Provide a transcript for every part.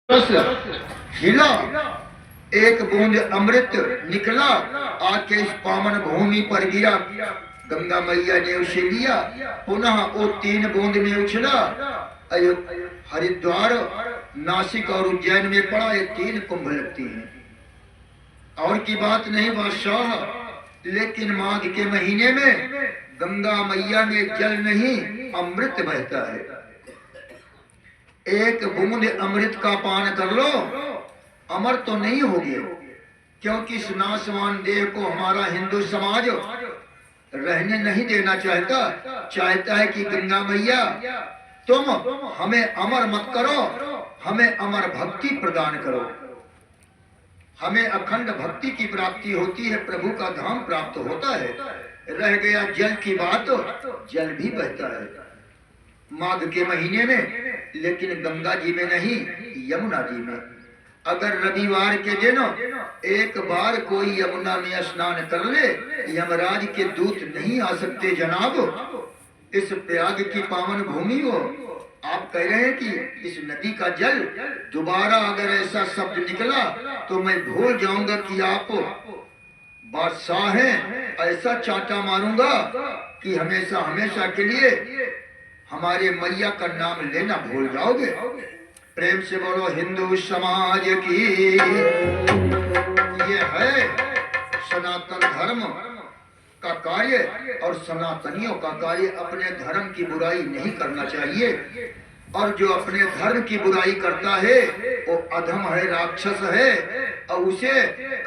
रस हिला, एक बूंद अमृत निकला, आके इस पावन भूमि पर गिरा। गंगा मैया ने उसे लिया, पुनः वो 3 बूंद में उछला। हरिद्वार, नासिक और उज्जैन में पड़ा, ये 3 कुंभ लगती हैं। और की बात नहीं बादशाह, लेकिन माघ के महीने में गंगा मैया में जल नहीं अमृत बहता है। एक बूंद अमृत का पान कर लो, अमर तो नहीं होगे, क्योंकि इस नासवान देह को हमारा हिंदू समाज रहने नहीं देना चाहता है कि गंगा मैया तुम हमें अमर मत करो, हमें अमर भक्ति प्रदान करो। हमें अखंड भक्ति की प्राप्ति होती है, प्रभु का धाम प्राप्त होता है। रह गया जल की बात, जल भी बहता है माघ के महीने में, लेकिन गंगा जी में नहीं, यमुना जी में। अगर रविवार के दिन एक बार कोई यमुना में स्नान कर ले, यमराज के दूत नहीं आ सकते जनाब। इस प्रयाग की पावन भूमि को आप कह रहे हैं कि इस नदी का जल दोबारा अगर ऐसा शब्द निकला तो मैं भूल जाऊंगा कि आप बादशाह हैं। ऐसा चाटा मारूंगा कि हमेशा हमेशा के लिए हमारे मैया का नाम लेना भूल जाओगे। प्रेम से बोलो हिंदू समाज की। ये है सनातन धर्म का कार्य, और सनातनियों का कार्य अपने धर्म की बुराई नहीं करना चाहिए। और जो अपने धर्म की बुराई करता है वो अधम है, राक्षस है, और उसे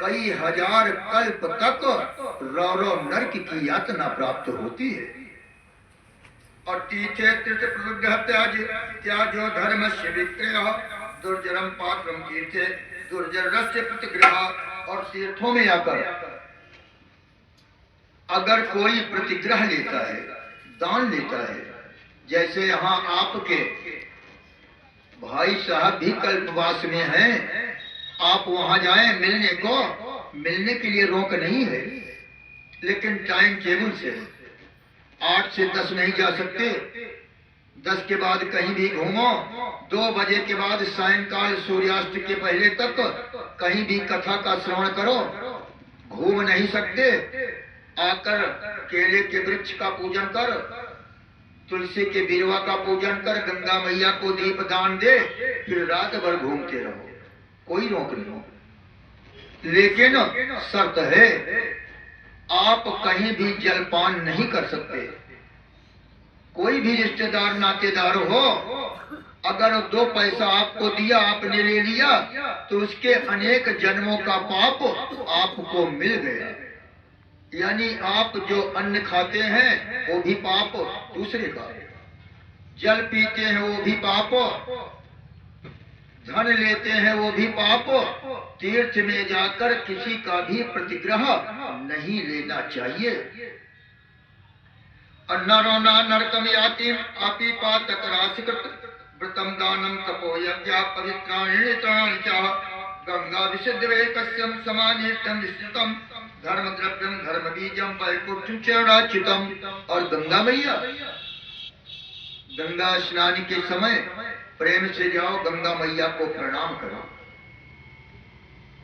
कई हजार कल्प तक रौरव नरक की यातना प्राप्त होती है। और तीर्थे तीर्थ त्याजो धर्म से विक्रय दुर्जरम पात्रम तीर्थे दुर्जर रस्य प्रतिग्रह। और तीर्थों में आकर अगर कोई प्रतिग्रह लेता है, दान लेता है, जैसे यहाँ आपके भाई साहब भी कल्पवास में हैं, आप वहां जाएं मिलने को, मिलने के लिए रोक नहीं है, लेकिन टाइम टेबल से 8 से 10 नहीं जा सकते। 10 के बाद कहीं भी घूमो, 2 बजे के बाद सायंकाल सूर्यास्त के पहले तक कहीं भी कथा का श्रवण करो। घूम नहीं सकते, आकर केले के वृक्ष का पूजन कर, तुलसी के बिरवा का पूजन कर, गंगा मैया को दीप दान दे, फिर रात भर घूमते रहो, कोई रोक नहीं हो। लेकिन शर्त है, आप कहीं भी जलपान नहीं कर सकते। कोई भी रिश्तेदार नातेदार हो, अगर 2 पैसा आपको दिया, आपने ले लिया, तो उसके अनेक जन्मों का पाप आपको मिल गया। यानी आप जो अन्न खाते हैं वो भी पाप दूसरे का, जल पीते हैं वो भी पाप, धन लेते हैं वो भी पाप। तीर्थ में जाकर किसी का भी प्रतिग्रह नहीं लेना चाहिए। नरोना नरकम याति अपि पातक राशिकृत व्रतम दानम तपो यज्ञ पवित्राणि च गंगा विशुद्ध वेकस्यम समानिष्टम विस्तृतम धर्म द्रव्यम धर्म बीजम वैकुंठम चरणाच्युतम। और गंगा मैया, गंगा स्नान के समय प्रेम से जाओ, गंगा मैया को प्रणाम करो।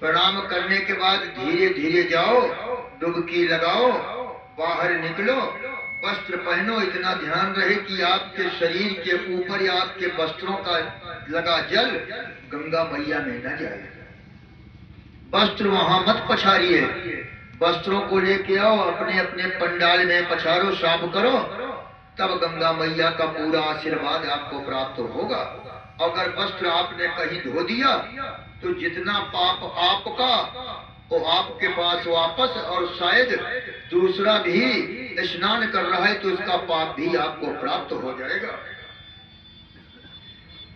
प्रणाम करने के बाद धीरे धीरे जाओ, डुबकी लगाओ, बाहर निकलो, वस्त्र पहनो। इतना ध्यान रहे कि आपके शरीर के ऊपर या आपके वस्त्रों का लगा जल गंगा मैया में न जाए। वस्त्र वहां मत पछाड़िए, वस्त्रों को लेके आओ, अपने अपने पंडाल में पछाड़ो, साफ करो, तब गंगा मैया का पूरा आशीर्वाद आपको प्राप्त होगा। अगर वस्त्र आपने कहीं धो दिया तो जितना पाप आपका वो आपके पास वापस, और शायद दूसरा भी स्नान कर रहा है तो उसका पाप भी आपको प्राप्त हो जाएगा।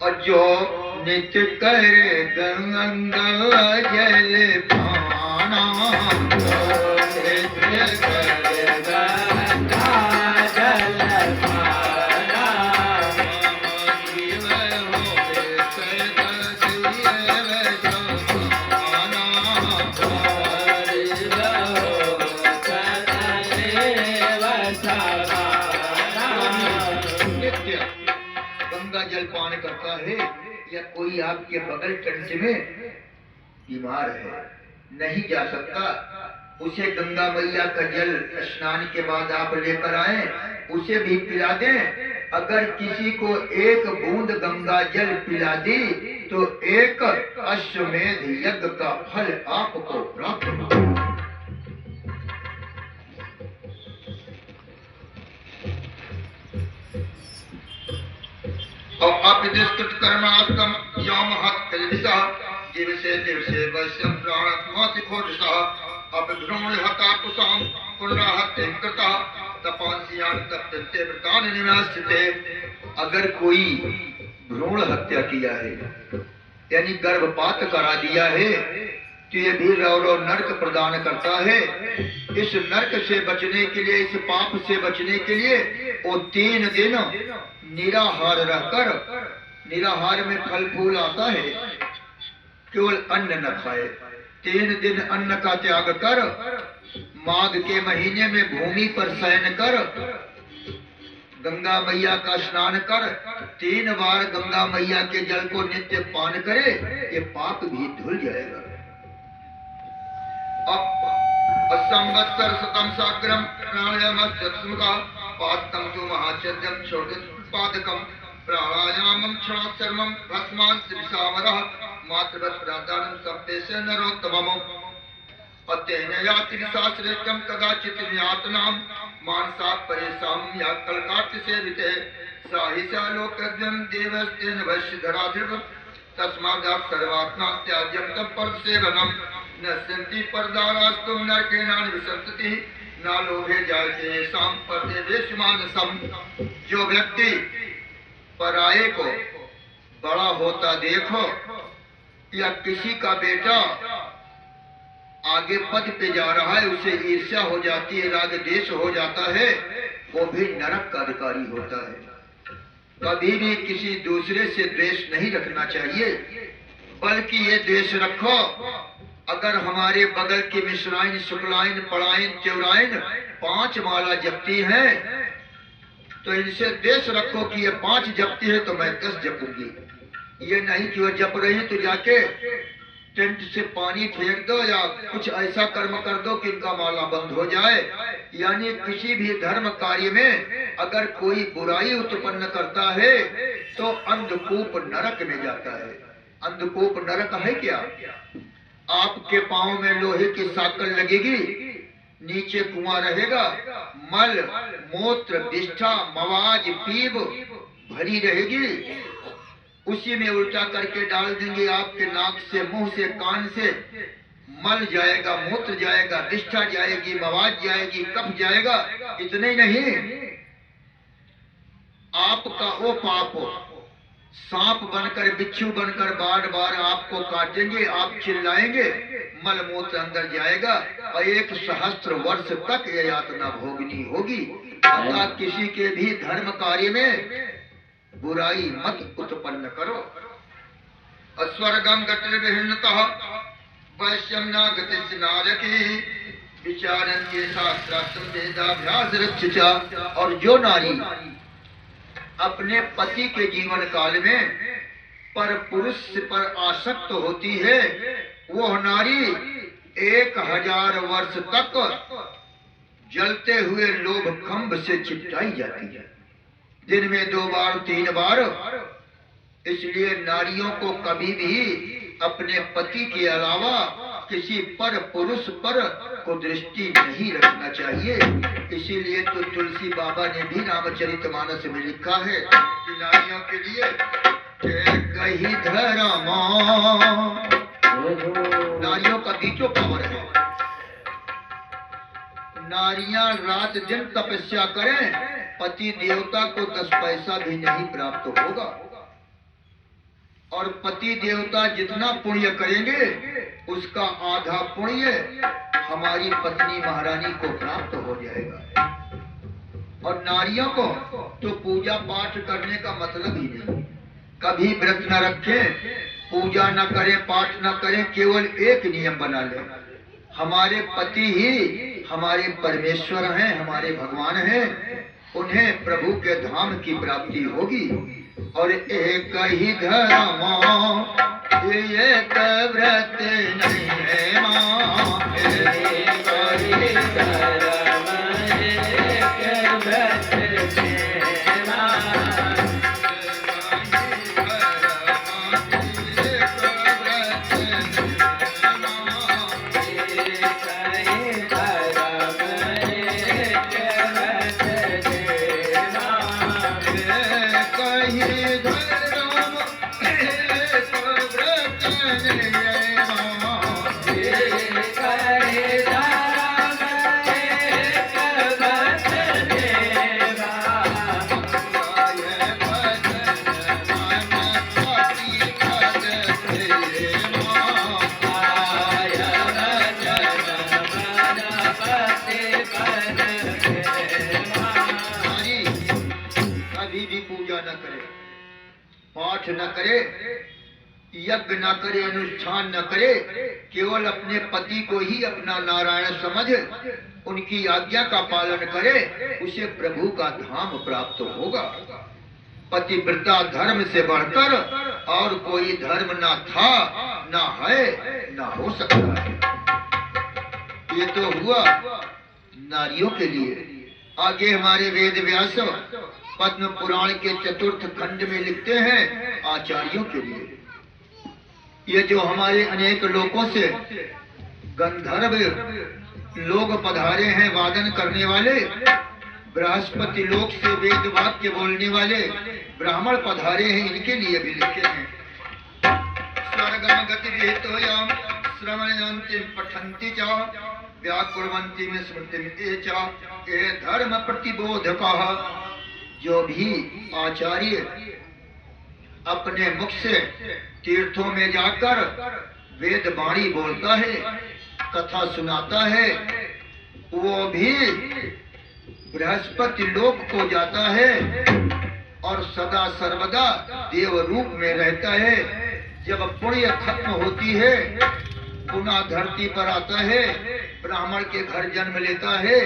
और जो नित्य करे गंगा जल पाना, नित्य करे गंगा जल पाना, गंगा जल पान करता है या कोई आपके बगल टंच में बीमार है, नहीं जा सकता, उसे गंगा मैया का जल स्नान के बाद आप लेकर आए, उसे भी पिला दें। अगर किसी को एक बूंद गंगा जल पिला दी तो एक अश्वमेध यज्ञ का फल आपको प्राप्त होगा। और अपिदिष्कृत कर्मात्म यौम हत्या दिवसे दिवसे वैश्यम प्राणात्मा खोजसा अभिभ्रमण हता कुसाम पुनराहत्य कृता तपांसियान तप्यन्ते व्रतान निवास्यते। अगर कोई भ्रूण हत्या किया है यानी गर्भपात करा दिया है तो ये भी रौरव नरक प्रदान करता है। इस नरक से बचने के लिए, इस पाप से बचने के लिए वो 3 दिन निराहार रहकर, निराहार में फल फूल आता है, केवल अन्न न खाए, 3 दिन अन्न का त्याग कर माघ के महीने में भूमि पर शयन कर गंगा मैया का स्नान कर 3 बार गंगा मैया के जल को नित्य पान करे, ये पाप भी धुल जाएगा। असंवत्सर शतम साग्रम प्राणायाम का पादकम तो महाचर्यम छोटोत्पादकम प्राणायामम क्षणाचर्मम भस्मान त्रिसावरः मातृवत् प्रादानम सप्तेश नरोत्तमम् अत्येन याति विशाश्रेष्ठम कदाचित् यातनाम मानसा परेशाम या कलकाट सेविते साहिषा लोकद्वयं देवस्तेन वश्यधराधिप तस्मादात् सर्वात्मा त्याज्यं तत्पर सेवनम न सन्ति परदारास्तुम नरकेनान विसंतति न लोभे जायते शाम परदेवेश मानसम। जो व्यक्ति पराये को बड़ा होता देखो या किसी का बेटा आगे पद पे जा रहा है, उसे ईर्ष्या हो जाती है, राग देश हो जाता है, वो भी नरक का अधिकारी होता है। कभी भी किसी दूसरे से द्वेष नहीं रखना चाहिए, बल्कि ये द्वेष रखो अगर हमारे बगल की मिश्राइन शुक्लाइन पड़ाइन चौराइन 5 माला जपती है तो इनसे द्वेष रखो कि ये 5 जपती है तो मैं 10 जपूंगी। ये नहीं कि वो जप रही तो जाके टेंट से पानी फेंक दो या कुछ ऐसा कर्म कर दो कि इनका माला बंद हो जाए। यानी किसी भी धर्म कार्य में अगर कोई बुराई उत्पन्न करता है तो अंधकूप नरक में जाता है। अंधकूप नरक है क्या? आपके पांव में लोहे की साकल लगेगी, नीचे कुआं रहेगा, मल मूत्र विष्ठा मवाज पीप भरी रहेगी, उसी में उल्टा करके डाल देंगे। आपके नाक से, मुंह से, कान से मल जाएगा, मूत्र जाएगा, विष्ठा जाएगी, मवाज जाएगी, कफ जाएगा। इतने ही नहीं, आपका वो पाप सांप बनकर, बिच्छू बनकर बार बार आपको काटेंगे, आप चिल्लाएंगे, मल मूत्र अंदर जाएगा और 1 सहस्त्र वर्ष तक ये यातना भोगनी होगी। अतः किसी के भी धर्म कार्य में बुराई मत उत्पन्न करो। अस्वर्गम गतिर्विहीनतः वैश्यम न गतिश्च नारकी विचारन के शास्त्रार्थम वेदाभ्यास रक्षिता। और जो नारी अपने पति के जीवन काल में पर पुरुष पर आसक्त होती है, वह नारी 1000 वर्ष तक जलते हुए लोभ खंभ से चिपटाई जाती है, दिन में 2 बार 3 बार। इसलिए नारियों को कभी भी अपने पति के अलावा किसी पर पुरुष पर को दृष्टि नहीं रखना चाहिए। इसीलिए तो तुलसी बाबा ने भी रामचरितमानस में लिखा है कि नारियों के लिए कही धर्म, नारियों का बीचों पावर है। नारियां रात दिन तपस्या करें, पति देवता को 10 पैसा भी नहीं प्राप्त होगा। और पति देवता जितना पुण्य करेंगे उसका आधा पुण्य हमारी पत्नी महारानी को प्राप्त हो जाएगा। और नारियों को तो पूजा पाठ करने का मतलब ही नहीं, कभी व्रत न रखें, पूजा न करें, पाठ न करें, केवल एक नियम बना लें, हमारे पति ही हमारे परमेश्वर हैं, हमारे भगवान हैं, उन्हें प्रभु के धाम की प्राप्ति होगी। और एक ही धर्म एक व्रत नहीं है माँ, एक ही धर्म एक व्रत पाठ न करे, यज्ञ न करे, अनुष्ठान न करे, केवल अपने पति को ही अपना नारायण समझ उनकी आज्ञा का पालन करे, उसे प्रभु का धाम प्राप्त होगा। पतिव्रता धर्म से बढ़कर और कोई धर्म ना था, ना है, ना हो सकता है। ये तो हुआ नारियों के लिए। आगे हमारे वेद व्यास पद्म पुराण के चतुर्थ खंड में लिखते हैं आचार्यों के लिए। ये जो हमारे अनेक लोकों से गंधर्व लोग पधारे हैं वादन करने वाले, बृहस्पति लोक से वेद वाक्य बोलने वाले ब्राह्मण पधारे हैं, इनके लिए भी लिखे हैं। स्वर्गम गतिर्हितोयम श्रवणयन्ति पठन्ति च व्याकुर्वन्ति में स्मृतिमिते च ये धर्म प्रतिबोधकः। जो भी आचार्य अपने मुख से तीर्थों में जाकर वेद वाणी बोलता है, कथा सुनाता है, वो भी बृहस्पति लोक को जाता है और सदा सर्वदा देव रूप में रहता है। जब पुण्य खत्म होती है पुनः धरती पर आता है, ब्राह्मण के घर जन्म लेता है,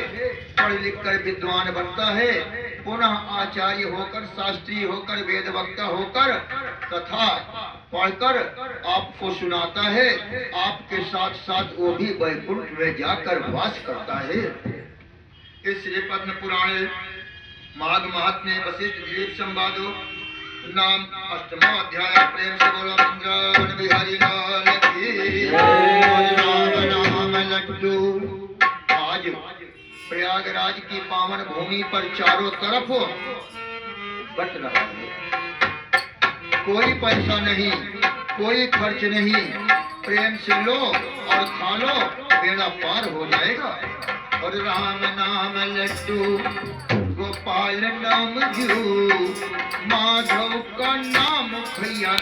पढ़ लिख कर विद्वान बनता है, पुनः आचार्य होकर शास्त्री होकर वेद वक्ता होकर कथा पढ़कर आपको सुनाता है। आपके साथ साथ वो भी वैकुंठ में जाकर वास करता है। इसलिए पद्म पुराण माघ महात्म्य वशिष्ठ द्वीप संवादो नाम 8वां अध्याय। प्रेम से बोलो वृंदावन बिहारी लाल की राम नाम लड्डू। आज प्रयागराज की पावन भूमि पर चारों तरफ बट रहा है। कोई पैसा नहीं, कोई खर्च नहीं, प्रेम से लो और खा लो, बेड़ा पार हो जाएगा। और राम नाम लड्डू, गोपाल नाम जू, माधव का नाम भैया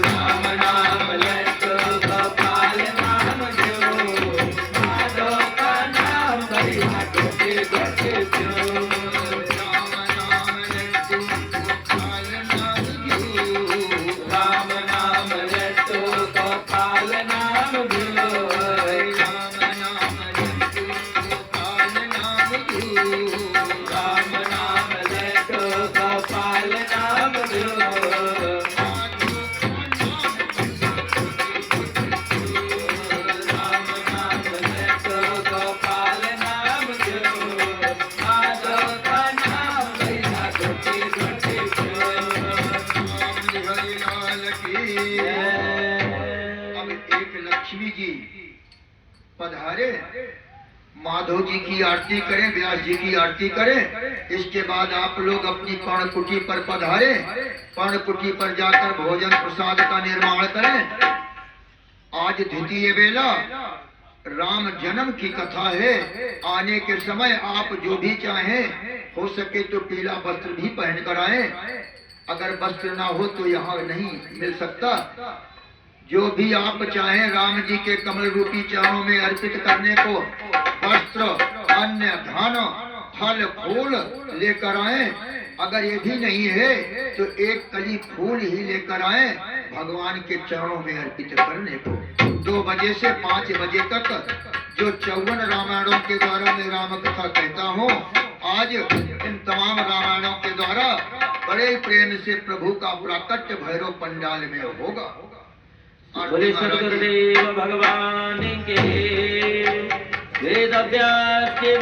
राम नाम लड्डू, गोपाल नाम जू, माधव का नाम भैया पधारे, माधव जी की आरती करें, व्यास जी की आरती करें। इसके बाद आप लोग अपनी पर्णकुटी पर पधारे, पर्णकुटी पर जाकर भोजन प्रसाद का निर्माण करें। आज द्वितीय बेला राम जन्म की कथा है। आने के समय आप जो भी चाहें, हो सके तो पीला वस्त्र भी पहन कर आए। अगर वस्त्र ना हो तो यहाँ नहीं मिल सकता। जो भी आप चाहें राम जी के कमल रूपी चरणों में अर्पित करने को वस्त्र, अन्य धन, फल, फूल लेकर आए। अगर ये भी नहीं है तो एक कली फूल ही लेकर आए भगवान के चरणों में अर्पित करने को। 2 बजे से 5 बजे तक जो 54 रामायणों के द्वारा मैं राम कथा कहता हूँ, आज इन तमाम रामायणों के द्वारा बड़े प्रेम से प्रभु का प्राकट्य भैरव पंडाल में होगा। बोले सद्गुरुदेव भगवान के वेद व्यास के